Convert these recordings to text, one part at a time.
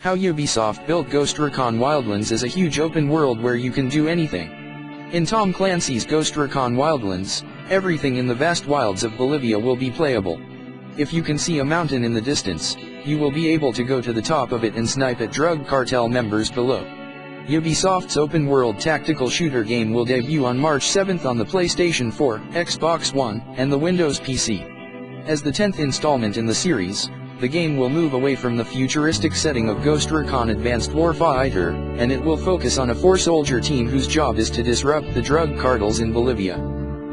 How Ubisoft built Ghost Recon Wildlands is a huge open world where you can do anything. In Tom Clancy's Ghost Recon Wildlands, everything in the vast wilds of Bolivia will be playable. If you can see a mountain in the distance, you will be able to go to the top of it and snipe at drug cartel members below. Ubisoft's open-world tactical shooter game will debut on March 7th on the PlayStation 4, Xbox One, and the Windows PC. As the 10th installment in the series, the game will move away from the futuristic setting of Ghost Recon Advanced Warfighter, and it will focus on a four-soldier team whose job is to disrupt the drug cartels in Bolivia.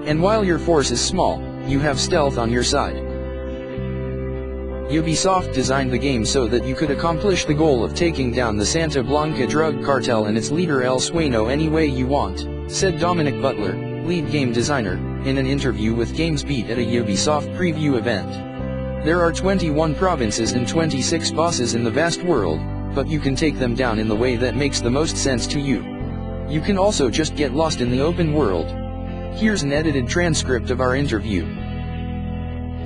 And while your force is small, you have stealth on your side. Ubisoft designed the game so that you could accomplish the goal of taking down the Santa Blanca drug cartel and its leader El Sueno any way you want, said Dominic Butler, lead game designer, in an interview with GamesBeat at a Ubisoft preview event. There are 21 provinces and 26 bosses in the vast world, but you can take them down in the way that makes the most sense to you. You can also just get lost in the open world. Here's an edited transcript of our interview.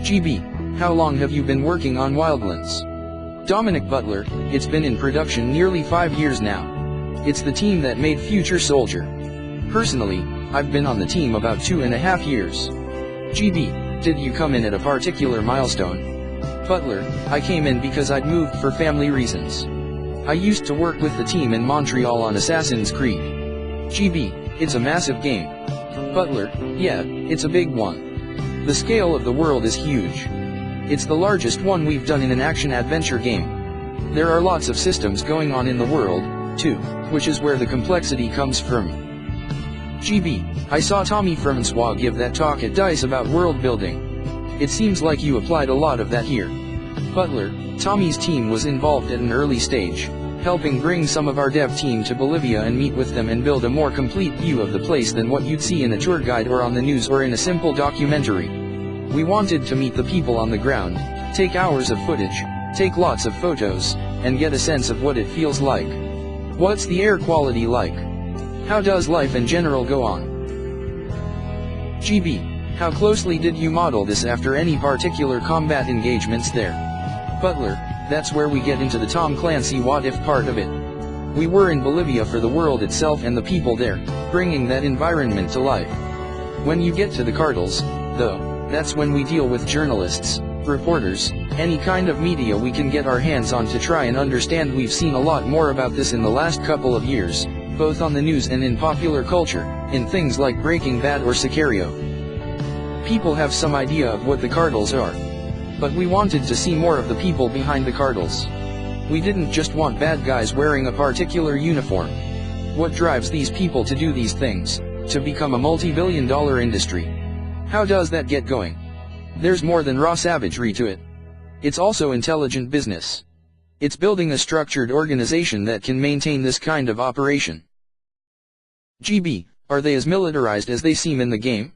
GB, how long have you been working on Wildlands? Dominic Butler, it's been in production nearly 5 years now. It's the team that made Future Soldier. Personally, I've been on the team about 2.5 years. GB, did you come in at a particular milestone? Butler, I came in because I'd moved for family reasons. I used to work with the team in Montreal on Assassin's Creed. GB, it's a massive game. Butler, yeah, it's a big one. The scale of the world is huge. It's the largest one we've done in an action-adventure game. There are lots of systems going on in the world, too, which is where the complexity comes from. GB, I saw Tommy Francois give that talk at DICE about world building. It seems like you applied a lot of that here. Butler, Tommy's team was involved at an early stage, helping bring some of our dev team to Bolivia and meet with them and build a more complete view of the place than what you'd see in a tour guide or on the news or in a simple documentary. We wanted to meet the people on the ground, take hours of footage, take lots of photos, and get a sense of what it feels like. What's the air quality like? How does life in general go on? GB, how closely did you model this after any particular combat engagements there? Butler, that's where we get into the Tom Clancy what-if part of it. We were in Bolivia for the world itself and the people there, bringing that environment to life. When you get to the cartels, though, that's when we deal with journalists, reporters, any kind of media we can get our hands on to try and understand. We've seen a lot more about this in the last couple of years, both on the news and in popular culture, in things like Breaking Bad or Sicario. People have some idea of what the cartels are. But we wanted to see more of the people behind the cartels. We didn't just want bad guys wearing a particular uniform. What drives these people to do these things, to become a multi-billion-dollar industry? How does that get going? There's more than raw savagery to it. It's also intelligent business. It's building a structured organization that can maintain this kind of operation. GB, are they as militarized as they seem in the game?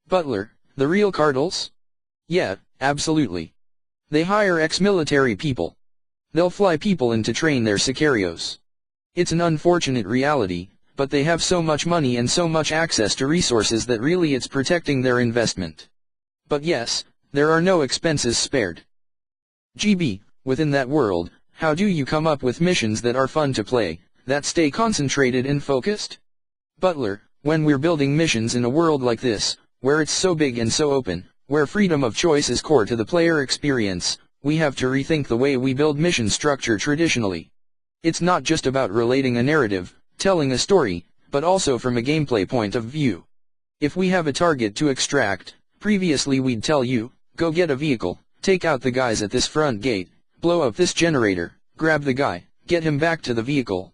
Butler, the real cartels? Yeah, absolutely. They hire ex-military people. They'll fly people in to train their sicarios. It's an unfortunate reality, but they have so much money and so much access to resources that really it's protecting their investment. But yes, there are no expenses spared. GB, within that world, how do you come up with missions that are fun to play, that stay concentrated and focused? Butler, when we're building missions in a world like this, where it's so big and so open, where freedom of choice is core to the player experience, we have to rethink the way we build mission structure traditionally. It's not just about relating a narrative, telling a story, but also from a gameplay point of view. If we have a target to extract, previously we'd tell you, go get a vehicle, take out the guys at this front gate, blow up this generator, grab the guy, get him back to the vehicle.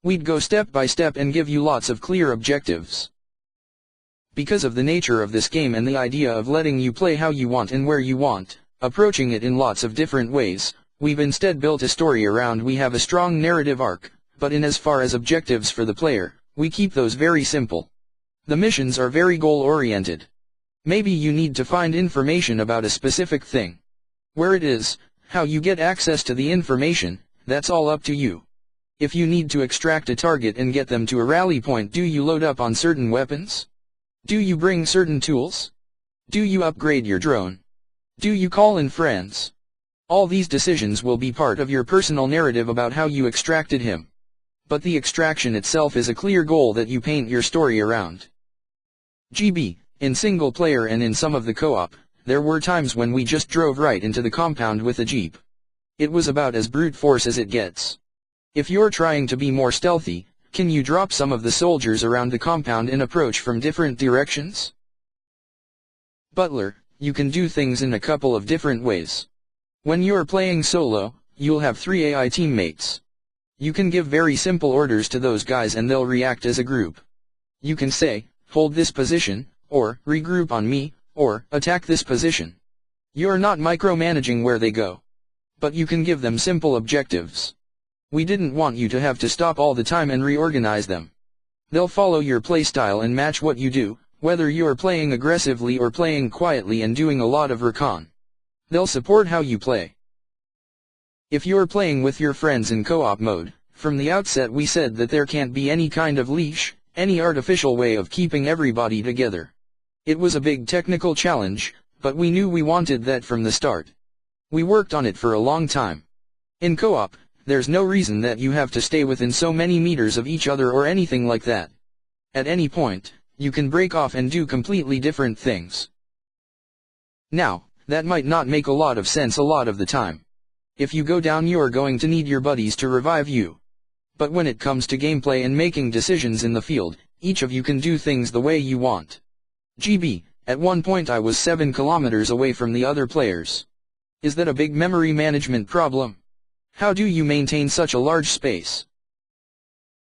We'd go step by step and give you lots of clear objectives. Because of the nature of this game and the idea of letting you play how you want and where you want, approaching it in lots of different ways, we've instead built a story around. We have a strong narrative arc, but in as far as objectives for the player, we keep those very simple. The missions are very goal-oriented. Maybe you need to find information about a specific thing. Where it is, how you get access to the information, that's all up to you. If you need to extract a target and get them to a rally point, do you load up on certain weapons? Do you bring certain tools? Do you upgrade your drone? Do you call in friends? All these decisions will be part of your personal narrative about how you extracted him. But the extraction itself is a clear goal that you paint your story around. GB, in single player and in some of the co-op, there were times when we just drove right into the compound with a jeep. It was about as brute force as it gets. If you're trying to be more stealthy, can you drop some of the soldiers around the compound and approach from different directions? Butler, you can do things in a couple of different ways. When you're playing solo, you'll have 3 AI teammates. You can give very simple orders to those guys and they'll react as a group. You can say, hold this position, or regroup on me, or attack this position. You're not micromanaging where they go. But you can give them simple objectives. We didn't want you to have to stop all the time and reorganize them. They'll follow your playstyle and match what you do, whether you're playing aggressively or playing quietly and doing a lot of recon. They'll support how you play. If you're playing with your friends in co-op mode, from the outset we said that there can't be any kind of leash, any artificial way of keeping everybody together. It was a big technical challenge, but we knew we wanted that from the start. We worked on it for a long time. In co-op, there's no reason that you have to stay within so many meters of each other or anything like that. At any point, you can break off and do completely different things. Now, that might not make a lot of sense a lot of the time. If you go down you're going to need your buddies to revive you. But when it comes to gameplay and making decisions in the field, each of you can do things the way you want. GB, at one point I was 7 kilometers away from the other players. Is that a big memory management problem? How do you maintain such a large space?